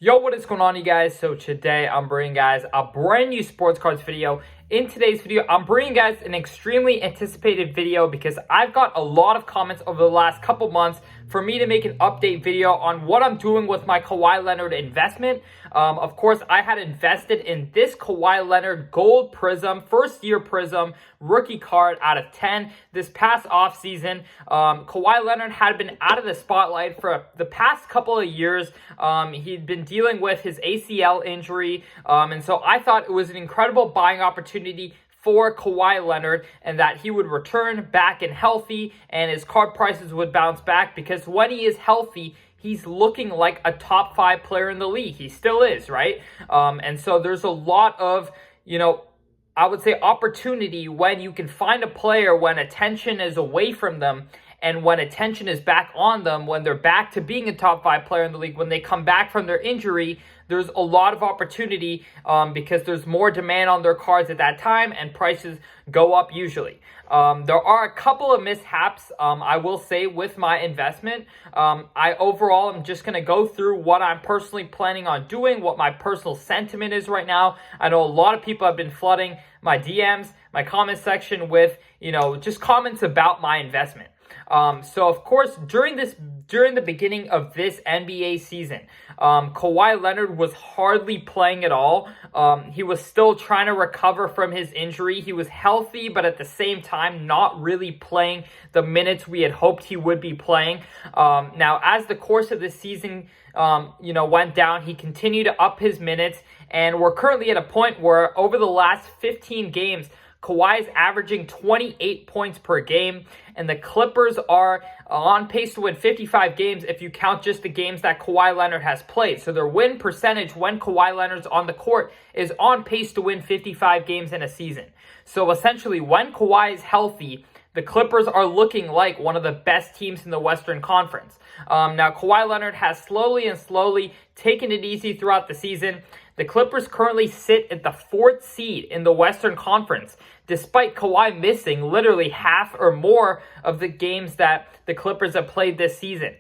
Yo, what is going on, you guys? So today I'm bringing guys a brand new sports cards video. In today's video, I'm bringing guys an extremely anticipated video because I've got a lot of comments over the last couple months for me to make an update video on what I'm doing with my Kawhi Leonard investment. Of course, I had invested in this Kawhi Leonard Gold Prism, first year Prism, rookie card out of 10 this past offseason. Kawhi Leonard had been out of the spotlight for the past couple of years. He'd been dealing with his ACL injury, and so I thought it was an incredible buying opportunity for Kawhi Leonard and that he would return back and healthy and his card prices would bounce back, because when he is healthy, he's looking like a top 5 player in the league. He still is, right? And so there's a lot of, I would say opportunity when you can find a player when attention is away from them and when attention is back on them, when they're back to being a top 5 player in the league, when they come back from their injury. There's a lot of opportunity because there's more demand on their cards at that time and prices go up usually. There are a couple of mishaps, I will say, with my investment. Overall, I'm just going to go through what I'm personally planning on doing, what my personal sentiment is right now. I know a lot of people have been flooding my DMs, my comment section with, just comments about my investment. So of course, during the beginning of this NBA season, Kawhi Leonard was hardly playing at all. He was still trying to recover from his injury. He was healthy, but at the same time, not really playing the minutes we had hoped he would be playing. Now, as the course of the season, went down, he continued to up his minutes, and we're currently at a point where over the last 15 games, Kawhi is averaging 28 points per game, and the Clippers are on pace to win 55 games if you count just the games that Kawhi Leonard has played. So their win percentage when Kawhi Leonard's on the court is on pace to win 55 games in a season. So essentially, when Kawhi is healthy, the Clippers are looking like one of the best teams in the Western Conference. Now, Kawhi Leonard has slowly taken it easy throughout the season. The Clippers currently sit at the 4th seed in the Western Conference, despite Kawhi missing literally half or more of the games that the Clippers have played this season.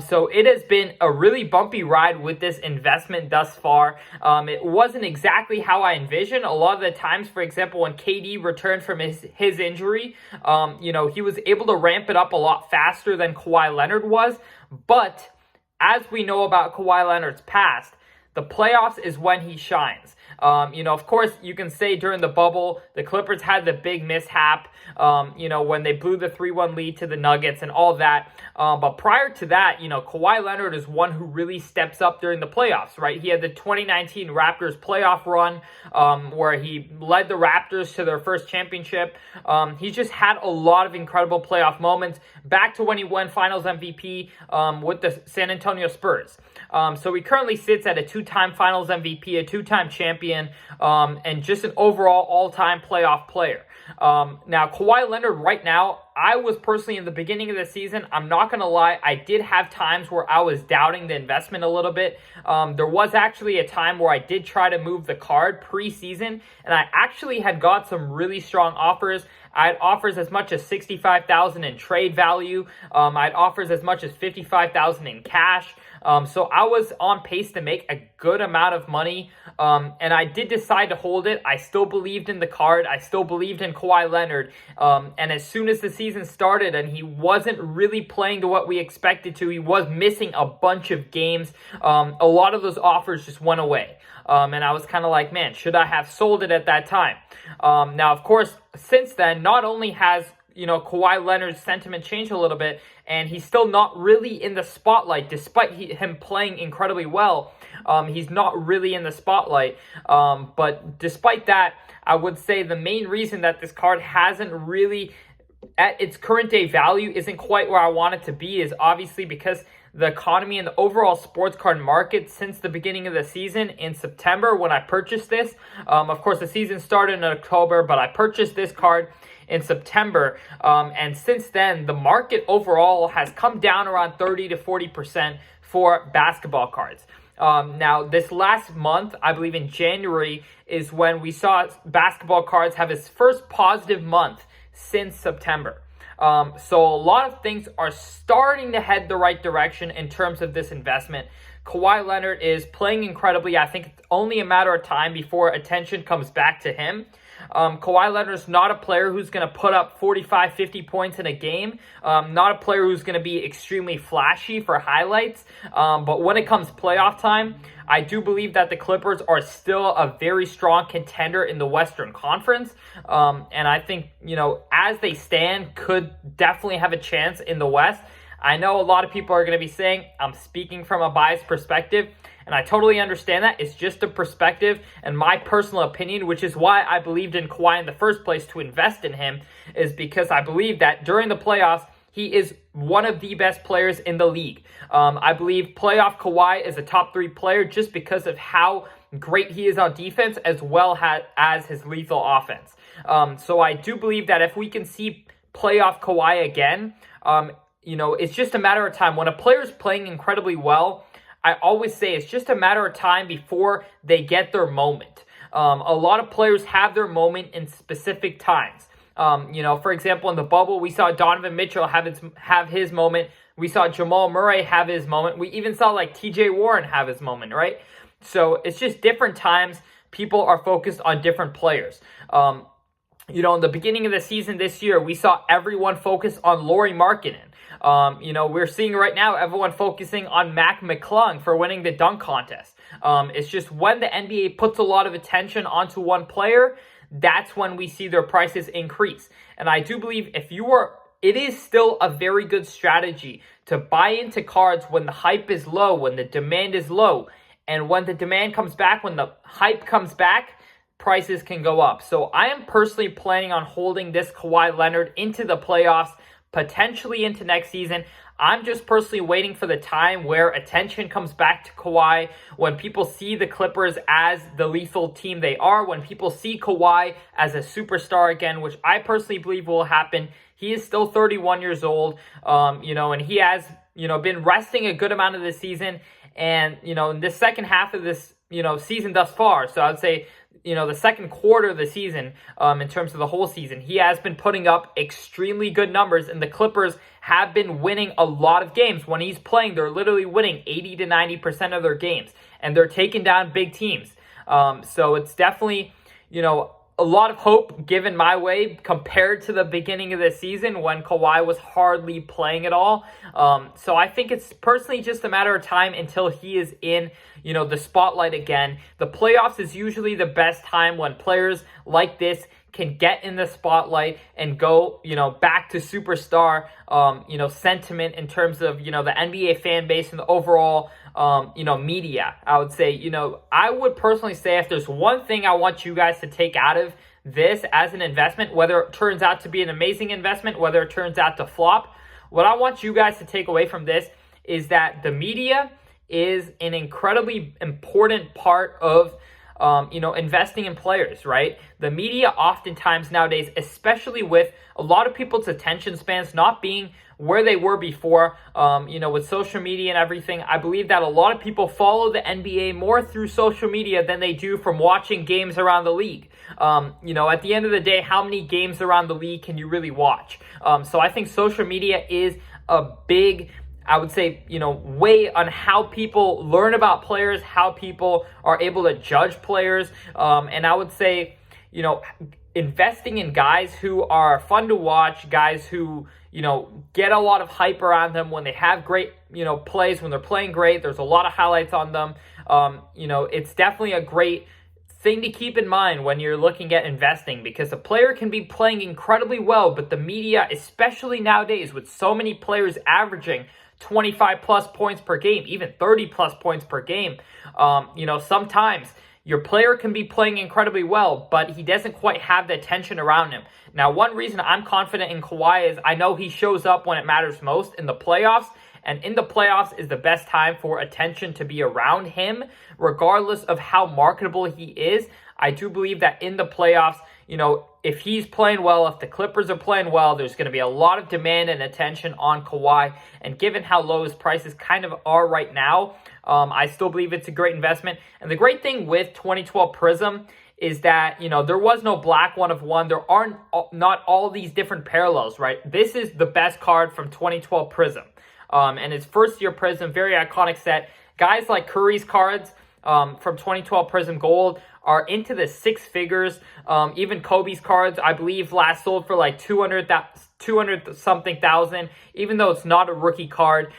So it has been a really bumpy ride with this investment thus far. It wasn't exactly how I envisioned. A lot of the times, for example, when KD returned from his injury, he was able to ramp it up a lot faster than Kawhi Leonard was. But as we know about Kawhi Leonard's past, the playoffs is when he shines. Of course, you can say during the bubble, the Clippers had the big mishap, when they blew the 3-1 lead to the Nuggets and all that. But prior to that, Kawhi Leonard is one who really steps up during the playoffs, right? He had the 2019 Raptors playoff run where he led the Raptors to their first championship. He just had a lot of incredible playoff moments, back to when he won Finals MVP with the San Antonio Spurs. So he currently sits at a 2-time Finals MVP, a 2-time champion, and just an overall all-time playoff player. Now, Kawhi Leonard right now, I was personally in the beginning of the season, I'm not going to lie, I did have times where I was doubting the investment a little bit. There was actually a time where I did try to move the card preseason, and I actually had got some really strong offers. I had offers as much as $65,000 in trade value. I had offers as much as $55,000 in cash. So I was on pace to make a good amount of money, and I did decide to hold it. I still believed in the card. I still believed in Kawhi Leonard, and as soon as the season started and he wasn't really playing to what we expected to, he was missing a bunch of games, a lot of those offers just went away. And I was kind of like, man, should I have sold it at that time? Now, of course, since then, not only has Kawhi Leonard's sentiment changed a little bit, and he's still not really in the spotlight, despite him playing incredibly well. He's not really in the spotlight. But despite that, I would say the main reason that this card hasn't really, at its current day value, isn't quite where I want it to be is obviously because the economy and the overall sports card market since the beginning of the season in September when I purchased this. Of course, the season started in October, but I purchased this card in September. And since then, the market overall has come down around 30 to 40% for basketball cards. Now, this last month, I believe in January, is when we saw basketball cards have its first positive month since September. So a lot of things are starting to head the right direction in terms of this investment. Kawhi Leonard is playing incredibly. I think it's only a matter of time before attention comes back to him. Kawhi Leonard's not a player who's going to put up 45, 50 points in a game. Not a player who's going to be extremely flashy for highlights. But when it comes playoff time, I do believe that the Clippers are still a very strong contender in the Western Conference. And I think, as they stand, could definitely have a chance in the West. I know a lot of people are going to be saying I'm speaking from a biased perspective, and I totally understand that. It's just a perspective and my personal opinion, which is why I believed in Kawhi in the first place to invest in him, is because I believe that during the playoffs, he is one of the best players in the league. I believe playoff Kawhi is a top 3 player just because of how great he is on defense as well as his lethal offense. So I do believe that if we can see playoff Kawhi again, it's just a matter of time. When a player is playing incredibly well, I always say it's just a matter of time before they get their moment. A lot of players have their moment in specific times. For example, in the bubble, we saw Donovan Mitchell have his moment. We saw Jamal Murray have his moment. We even saw TJ Warren have his moment, right? So it's just different times. People are focused on different players. In the beginning of the season this year, we saw everyone focus on Lauri Markkanen. We're seeing right now everyone focusing on Mac McClung for winning the dunk contest. It's just when the NBA puts a lot of attention onto one player, that's when we see their prices increase. And I do believe it is still a very good strategy to buy into cards when the hype is low, when the demand is low. And when the demand comes back, when the hype comes back, prices can go up. So I am personally planning on holding this Kawhi Leonard into the playoffs, potentially into next season. I'm just personally waiting for the time where attention comes back to Kawhi, when people see the Clippers as the lethal team they are, when people see Kawhi as a superstar again, which I personally believe will happen. He is still 31 years old, and he has, been resting a good amount of the season. And, in this second half of this, season thus far, so I would say, the second quarter of the season, in terms of the whole season, he has been putting up extremely good numbers, and the Clippers have been winning a lot of games. When he's playing, they're literally winning 80 to 90% of their games, and they're taking down big teams. So it's definitely, a lot of hope given my way compared to the beginning of the season when Kawhi was hardly playing at all. So I think it's personally just a matter of time until he is in, the spotlight again. The playoffs is usually the best time when players like this can get in the spotlight and go, back to superstar, sentiment in terms of, the NBA fan base and the overall, media. I would say, I would personally say if there's one thing I want you guys to take out of this as an investment, whether it turns out to be an amazing investment, whether it turns out to flop, what I want you guys to take away from this is that the media is an incredibly important part of investing in players, right? The media oftentimes nowadays, especially with a lot of people's attention spans not being where they were before, with social media and everything, I believe that a lot of people follow the NBA more through social media than they do from watching games around the league. At the end of the day, how many games around the league can you really watch? So I think social media is a big, I would say, way on how people learn about players, how people are able to judge players. And I would say, investing in guys who are fun to watch, guys who, get a lot of hype around them when they have great, plays, when they're playing great, there's a lot of highlights on them. It's definitely a great thing to keep in mind when you're looking at investing, because a player can be playing incredibly well, but the media, especially nowadays with so many players averaging 25 plus points per game, even 30 plus points per game. Sometimes your player can be playing incredibly well, but he doesn't quite have the attention around him. Now, one reason I'm confident in Kawhi is I know he shows up when it matters most in the playoffs, and in the playoffs is the best time for attention to be around him, regardless of how marketable he is. I do believe that in the playoffs, if he's playing well, if the Clippers are playing well, there's going to be a lot of demand and attention on Kawhi. And given how low his prices kind of are right now, I still believe it's a great investment. And the great thing with 2012 Prism is that, there was no black one of one. There aren't not all these different parallels, right? This is the best card from 2012 Prism. And it's first year Prism, very iconic set. Guys like Curry's cards from 2012 Prism Gold are into the six figures. Even Kobe's cards, I believe, last sold for like 200 something thousand, even though it's not a rookie card.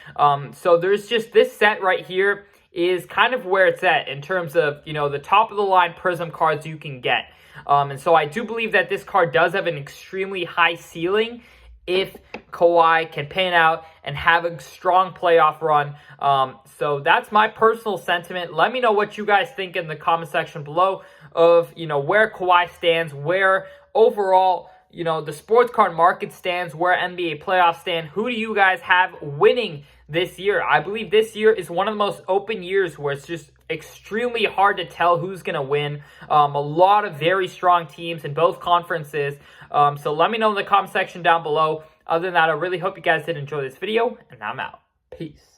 So there's just this set right here is kind of where it's at in terms of, you know, the top of the line Prism cards you can get. And so I do believe that this card does have an extremely high ceiling if Kawhi can pan out and have a strong playoff run. So that's my personal sentiment. Let me know what you guys think in the comment section below of, you know, where Kawhi stands, where overall, you know, the sports card market stands, where NBA playoffs stand. Who do you guys have winning this year? I believe this year is one of the most open years where it's just extremely hard to tell who's going to win. A lot of very strong teams in both conferences. So let me know in the comment section down below. Other than that, I really hope you guys did enjoy this video, and I'm out. Peace.